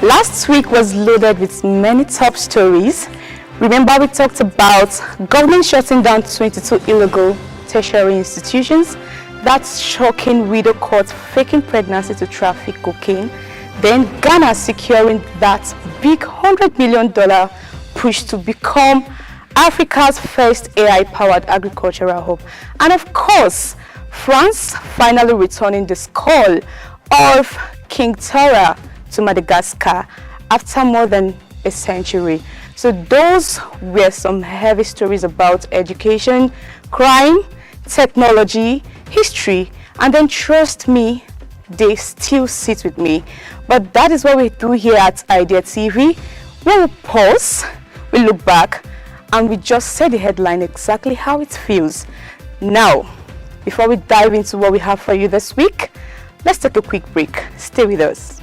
Last week was loaded with many top stories. Remember, we talked about government shutting down 22 illegal tertiary institutions, that's shocking widow court faking pregnancy to traffic cocaine, then Ghana securing that big $100 million push to become Africa's first AI-powered agricultural hub, and of course, France finally returning the skull of King Tora to Madagascar after more than a century. So those were some heavy stories about education, crime, technology, history, and then trust me, they still sit with me. But that is what we do here at Idea TV. We will pause, we look back, and we just say the headline exactly how it feels. Now, before we dive into what we have for you this week, let's take a quick break. Stay with us.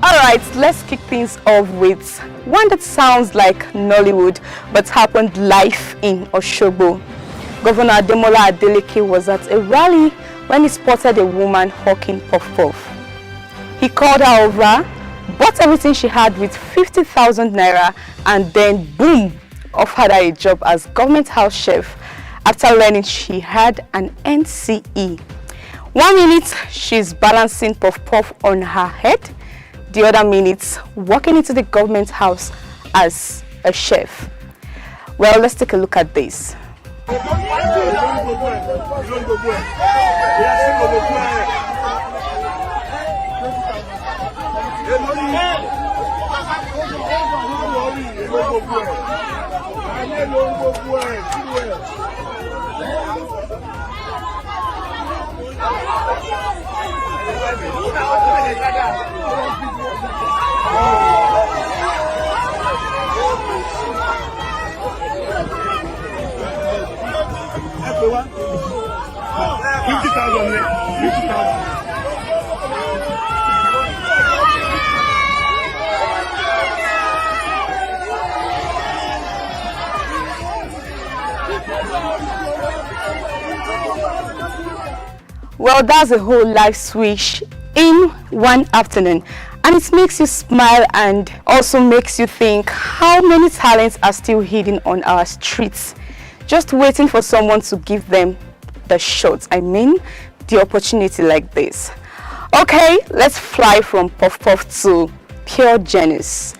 Alright, let's kick things off with one that sounds like Nollywood but happened live in Osogbo. Governor ADELEKE was at a rally when he spotted a woman hawking puff-puff. He called her over, bought everything she had with 50,000 naira, and then boom, offered her a job as government house chef after learning she had an NCE. 1 minute she's balancing puff-puff on her head, the other minute walking into the government house as a chef. Well, let's take a look at this. Well, that's a whole life switch in one afternoon, and it makes you smile and also makes you think how many talents are still hidden on our streets, just waiting for someone to give them the shot. I mean, the opportunity like this. Okay, let's fly from puff puff to pure genius.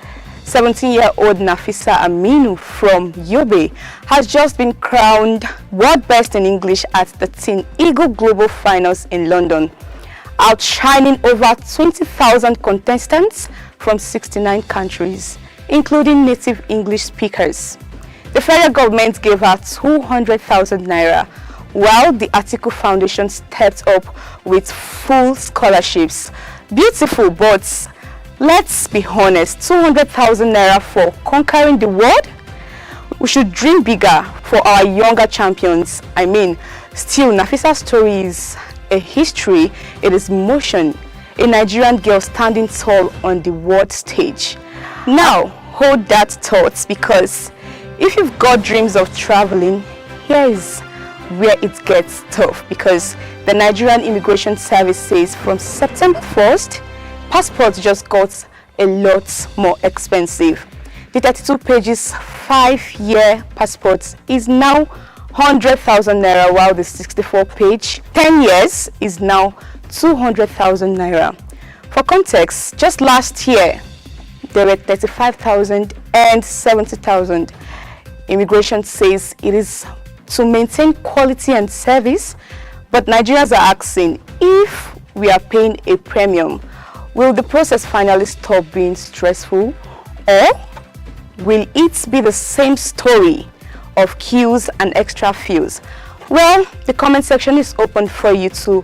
17-year-old Nafisa Aminu from Yobe has just been crowned world best in English at the TEENEAGLE Global Finals in London, outshining over 20,000 contestants from 69 countries, including native English speakers. The federal government gave her 200,000 naira, while the Atiku Foundation stepped up with full scholarships. Beautiful, but let's be honest, 200,000 naira for conquering the world? We should dream bigger for our younger champions. I mean, still, Nafisa's story is a history, it is motion, a Nigerian girl standing tall on the world stage. Now, hold that thought, because if you've got dreams of traveling, here is where it gets tough, because the Nigerian Immigration Service says from September 1st, passports just got a lot more expensive. The 32 pages 5-year passport is now 100,000 naira, while the 64-page 10 years is now 200,000 naira. For context, just last year there were 35,000 and 70,000. Immigration says it is to maintain quality and service, but Nigerians are asking, if we are paying a premium, will the process finally stop being stressful, or will it be the same story of queues and extra fees? Well, the comment section is open for you to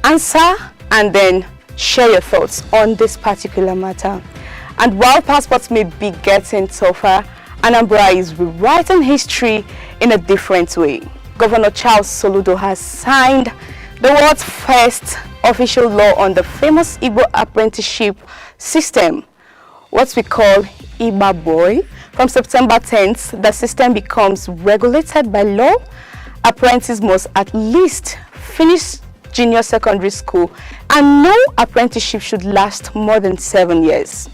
answer and then share your thoughts on this particular matter. And while passports may be getting tougher, Anambra is rewriting history in a different way. Governor Charles Soludo has signed the world's first official law on the famous IGBO apprenticeship system, what we call IGBO. From September 10th, the system becomes regulated by law. Apprentices must at least finish junior secondary school, and no apprenticeship should last more than 7 years.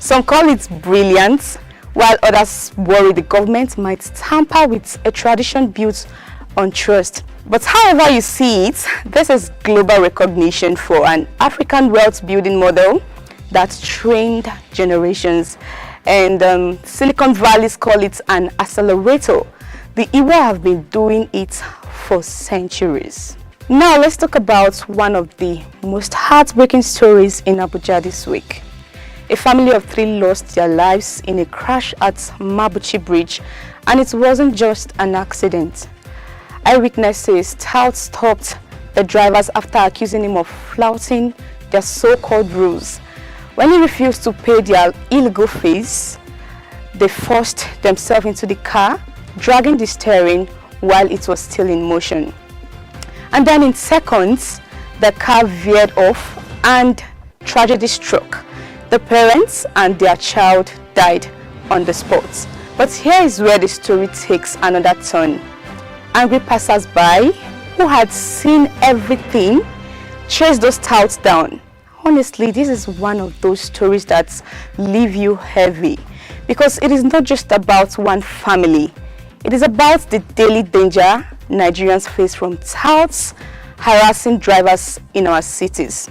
Some call it brilliant, while others worry the government might tamper with a tradition built on trust. But however you see it, this is global recognition for an African wealth building model that trained generations. And Silicon Valley's call it an accelerator. The IGBO have been doing it for centuries. Now let's talk about one of the most heartbreaking stories in Abuja this week. A family of 3 lost their lives in a crash at Mabuchi Bridge, and it wasn't just an accident. Eyewitnesses stopped the drivers after accusing him of flouting their so-called rules. When he refused to pay their illegal fees, they forced themselves into the car, dragging the steering while it was still in motion. And then in seconds, the car veered off and tragedy struck. The parents and their child died on the spot. But here is where the story takes another turn. Angry passers-by who had seen everything chased those touts down. Honestly, this is one of those stories that leave you heavy, because it is not just about one family. It is about the daily danger Nigerians face from touts harassing drivers in our cities.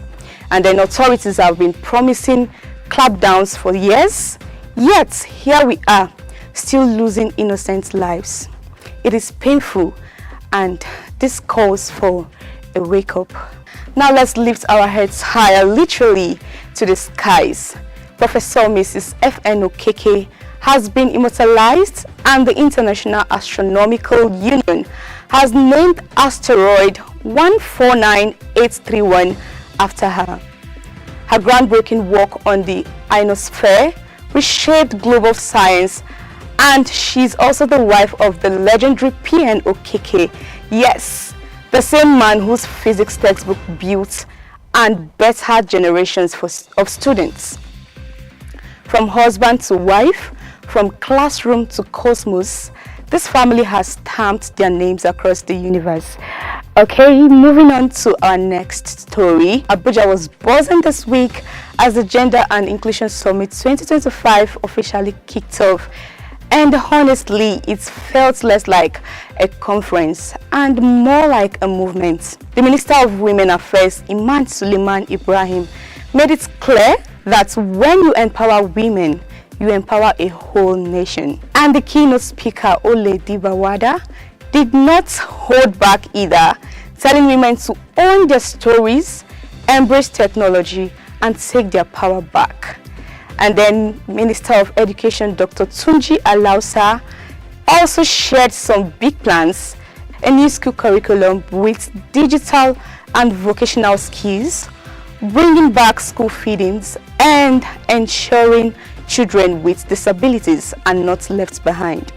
And then authorities have been promising clampdowns for years, yet here we are, still losing innocent lives. It is painful, and this calls for a wake-up. Now let's lift our heads higher, literally to the skies. Professor Mrs. F.N. Okeke has been immortalized, and the International Astronomical Union has named asteroid 149831 after her. Her groundbreaking work on the ionosphere reshaped global science, and she's also the wife of the legendary P.N. Okeke. Yes, the same man whose physics textbook built and bettered generations of students. From husband to wife, from classroom to cosmos, this family has stamped their names across the universe. Okay, moving on to our next story. Abuja was buzzing this week as the Gender and Inclusion Summit 2025 officially kicked off. And honestly, it felt less like a conference and more like a movement. The Minister of Women Affairs, Iman Suleiman Ibrahim, made it clear that when you empower women, you empower a whole nation. And the keynote speaker, Ole Dibawada, did not hold back either, telling women to own their stories, embrace technology, and take their power back. And then Minister of Education, Dr. Tunji Alausa, also shared some big plans: a new school curriculum with digital and vocational skills, bringing back school feedings, and ensuring children with disabilities are not left behind.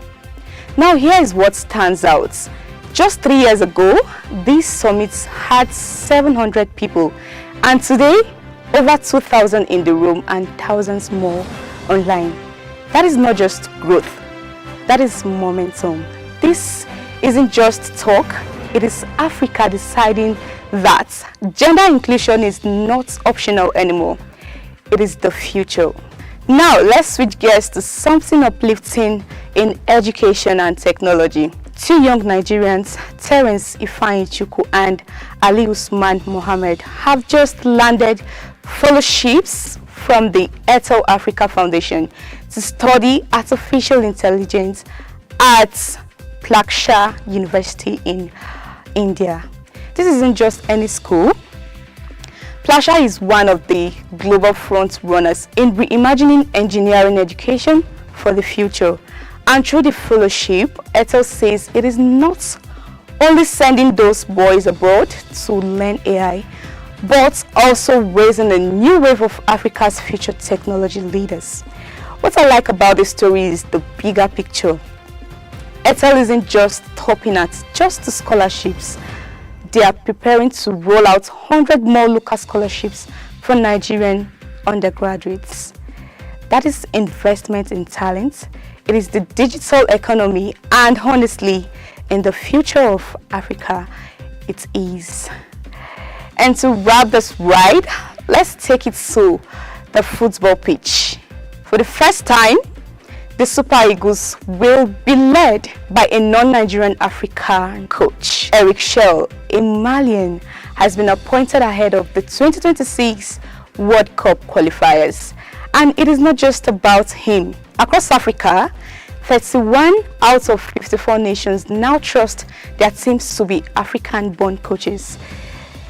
Now here is what stands out. Just 3 years ago, these summits had 700 people, and today, over 2,000 in the room and thousands more online. That is not just growth, that is momentum. This isn't just talk, it is Africa deciding that gender inclusion is not optional anymore. It is the future. Now let's switch gears to something uplifting in education and technology. 2 young Nigerians, Terence Ifeanyi Chukwu and Ali Usman Mohammed, have just landed fellowships from the AIRTEL Africa Foundation to study artificial intelligence at Plaksha University in India. This isn't just any school. Plaksha is one of the global front runners in reimagining engineering education for the future. And through the fellowship, AIRTEL says it is not only sending those boys abroad to learn AI, but also raising a new wave of Africa's future technology leaders. What I like about this story is the bigger picture. AIRTEL isn't just stopping at just the scholarships. they are preparing to roll out 100 more local scholarships for Nigerian undergraduates. That is investment in talent. It is the digital economy, and honestly, in the future of Africa, it is. And to wrap this ride, let's take it to the football pitch. For the first time, the Super Eagles will be led by a non-Nigerian African coach. CHELLE, a Malian, has been appointed ahead of the 2026 World Cup qualifiers. And it is not just about him. Across Africa, 31 out of 54 nations now trust their teams to be African-born coaches.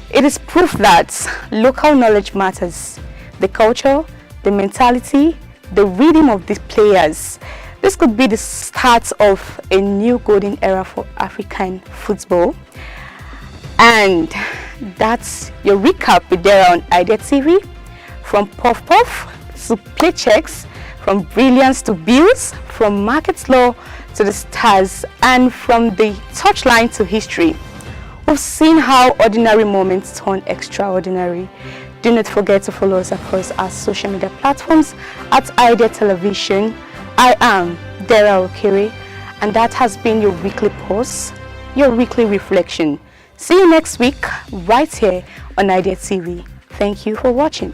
It is proof that local knowledge matters. The culture, the mentality, the rhythm of these players. This could be the start of a new golden era for African football. And that's your recap with there on Idea TV. From Puff Puff to play checks, from brilliance to bills, from market law to the stars, and from the touchline to history. We've seen how ordinary moments turn extraordinary. Do not forget to follow us across our social media platforms at Idea Television. I am Dara Okere, and that has been your weekly pulse, your weekly reflection. See you next week right here on Idea TV. Thank you for watching.